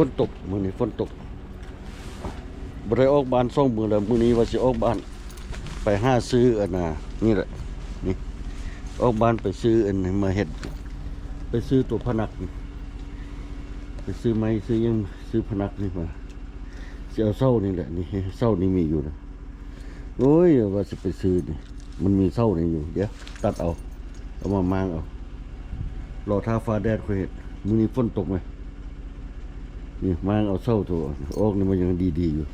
นตกมื้อนี้ฝนตกบ่ได้ออกบ้าน2มื้อแล้วมื้อนี้ว่าสิออกบ้านไปหาซื้ออันน่ะนี่แหละนี่ออกบ้านไปซื้ออันมาเฮ็ดไปซื้อตัวพนักไปซื้อไม้ซื้อยังซื้อพนักนี่มาสิเอาเส้านี่แหละนี่เส้านี่มีอยู่นะโอ้ยว่าสิไปซื้อนี่มันมีเส้านี่อยู่เดี๋ยวตัดเอามามางเอารอท่าฟ้าแดดค่อยเฮ็ดมื้อนี้ฝนตกไหมนี่มางเอาเส้าตัวออกนี่มันยังดีๆอยู่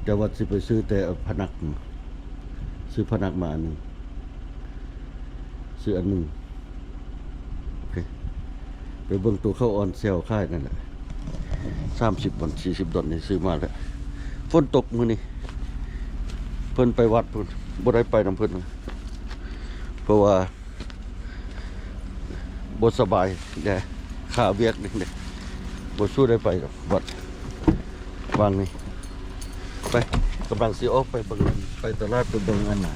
แต่ว่าสิไปซื้อแต่พนักซื้อพนักมาอันนึงซื้ออันนึงโอเคไปเบิ่งตัวเข้าออนเซลค่ายนั่นแหละ30 บาท40 ดอลลาร์นี่ซื้อมาแล้วฝนตกมื้อนี้เพิ่นไปวัดเพิ่นบ่ได้ไปนำเพิ่นเพราะว่าบ่สบายแด่ขาเวียกนี่เด้บ่สู้ได้ไปหรอกวัดวางนี่ไปกำลังสิออกไปเบิ่งไปตลาดไปเบิ่งอันน่ะ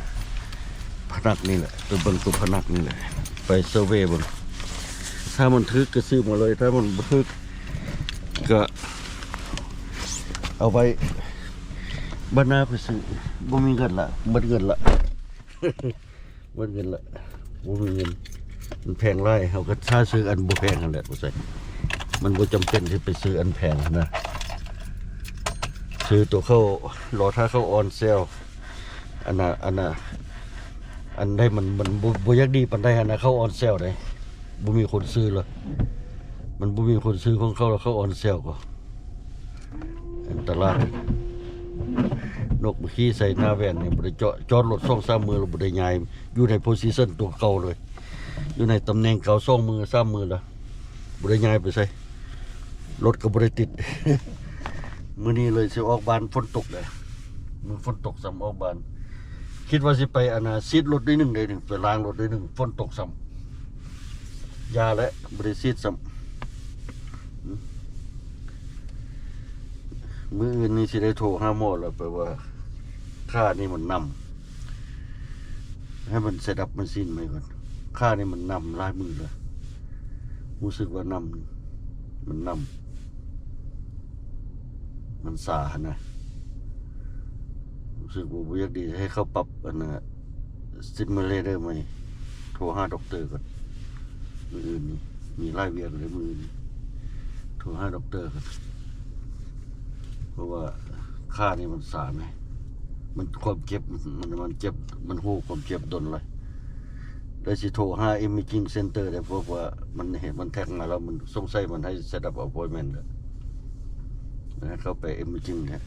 พนักนี่แหละไปเบิ่งตัวพนักนี่แหละไปเซอร์เวย์เบิ่งถ้ามันทึกก็ซื้อมาเลยถ้ามันบ่ทึกก็เอาไว้บ้านนาไปซื้อบ่มีเงินละหมดเงินละหมดเงินละบ่มีเงินมันแพงหลายเฮาก็ถ้าซื้ออันบ่แพงนั่นแหละบ่ใช่มันบ่จำเป็นที่ไปซื้ออันแพงนะซื้อตัวเข้ารอถ้าเข้าออนเซลอันน่ะอันได้มันบ่อยากดีปานใดอันน่ะเข้าออนเซลได้บ่มีคนซื้อเลยมันบ่มีคนซื้อของเขาแล้วเข้าออนเซลก็อันตลาดนกบ่ขี้ใส่หน้าแว่นนี่บ่ได้จอดรถ 2-3 มื้อแล้วบ่ได้ย้ายอยู่ในโพสิชั่นตัวเก่าเลยอยู่ในตำแหน่งเก่า2 มื้อ3 มื้อแล้วบ่ได้ย้ายไปไสรถก็บ่ได้ติด มื้อนี้เลยสิออกบ้านฝนตกเลยมื้อฝนตกซ้ำออกบ้านคิดว่าสิไปอันน่ะซีดรถได้1ได้1ไปล้างรถได้1ฝนตกซ้ำยาและบ่ได้ซีดซ้ำมื้ออื่นนี่สิได้โทรหาหมอแล้วแปลว่าค่านี่มันนำให้มันเซตอัพมันสิ้นไปก่อนค่านี่มันนำหลายมื้อแล้วรู้สึกว่านำมันสานะรู้สึกว่าบ่อยากดีให้เขาปรับอันน่ะสติมูเลเตอร์ใหม่โทรหาด็อกเตอร์ก่อนมื้ออื่นนี่มีรายเวียนเลยมื้อนี้โทรหาด็อกเตอร์ก่อนเพราะว่าค่านี่มันสาไหมมันความเจ็บมันเจ็บมันฮู้ความเจ็บดนเลยได้สิโทรหา Imaging Center ได้เพราะว่ามันเห็นมันแท็กมาแล้วมันสงสัยมันให้ set up appointment แล้วนะเข้าไป Imaging เนี่ย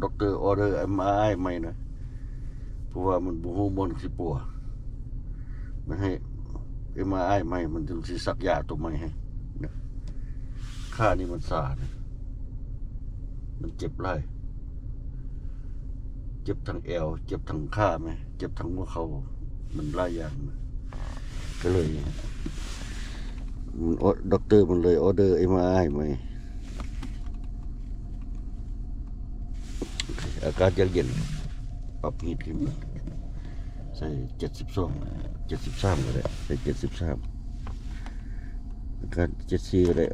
ด็อกเตอร์ออเดอร์ MRI ใหม่นะเพราะว่ามันบ่ฮู้บ่สิปัวมันให้ MRI ใหม่มันจึงสิสักยาตัวใหม่ให้นะค่านี่มันสานะมันเจ็บหลายเจ็บทั้งเอวเจ็บทั้งขาไหมเจ็บทั้งหัวเข่ามันหลายอย่างก็เลยด็อกเตอร์มันเลยออเดอร์ MRI ใหม่อากาศเย็นปรับฮีทขึ้นมาใส่73ก็ได้ใส่73อากาศ74ก็ได้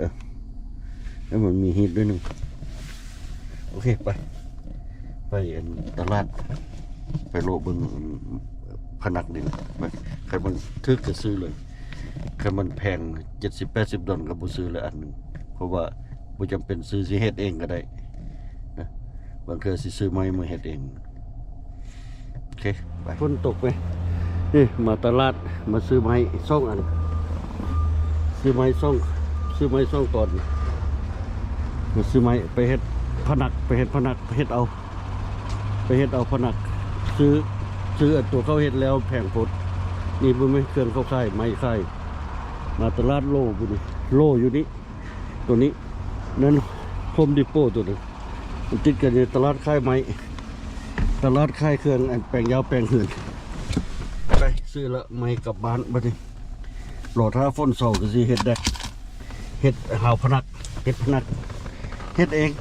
แล้วมันมีฮีทด้วยนึงโอเคไปตลาดไปโลบึงพนักดินไปใครมันทึกจะซื้อเลยใครมันแพง70-80 ดอลลาร์ก็บ่ซื้อเลยอันนึงเพราะว่าบ่จำเป็นซื้อสิเฮ็ดเองก็ได้นะบางเทื่อสิซื้อไม้มาเฮ็ดเองโอเคไปฝนตกไปนี่มาตลาดมาซื้อไม้2 อันซื้อไม้2ตอนมาซื้อไม้ไปเฮ็ดพนักไปเฮ็ดพนักไปเฮ็ดเอาพนักซื้อตัวเขาเฮ็ดแล้วแพงโพดนี่บ่แม่นเครื่องเขาขายไม้ขายมาตลาดโลบุนี่โลอยู่นี่ตัวนี้นั่นโฮมดิโปตัวนึงมันติดกันในตลาดขายไม้ตลาดขายเครื่องอันแปลงยาวแปลงเหือนไปซื้อละไม้กลับบ้านบัดนี้รอถ้าฝนเซาก็สิเฮ็ดได้เฮ็ดหาวพนักเฮ็ดเอง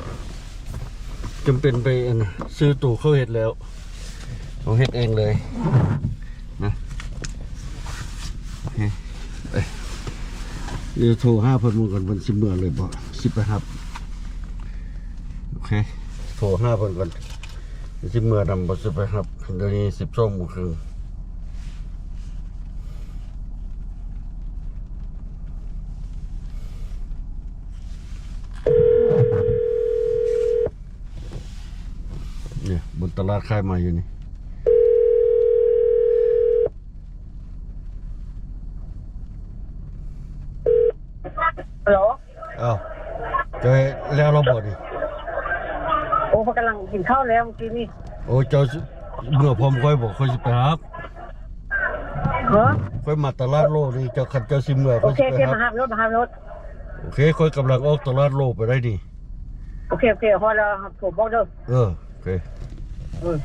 จำเป็นไปซื้อตู้เขาเฮ็ดแล้วเขาเฮ็ดเองเลยนะเดี๋ยวโทรหาเพิ่นก่อนเพิ่นสิเมื่อเลยบ่ สิบนะครับโอเคโทร5เพิ่นก่อนสิเมื่อนำบ่สิไปครับเดี๋ยวนี้12:30เนี่ยบนตลาดขายมาอยู่นี่ ฮัลโหล อ้าวเจอแล้วเราบ่ดิ โอ้เขากำลังกินข้าวแล้วเมื่อกี้นี่ โอ้เจ้าเมื่อผมค่อยบอกค่อยสิไปครับ เหรอ ค่อยมาตลาดโลนี่เจ้าคันเจ้าสิเมื่อ โอ ค่อย เค สิ โอ ไป เค ค มา รับ หารถมาหารถ โอเคค่อยกำลังออกตลาดโลไปได้นี่ โอเคพอแล้วผมบอกเด้อ โอเค อืม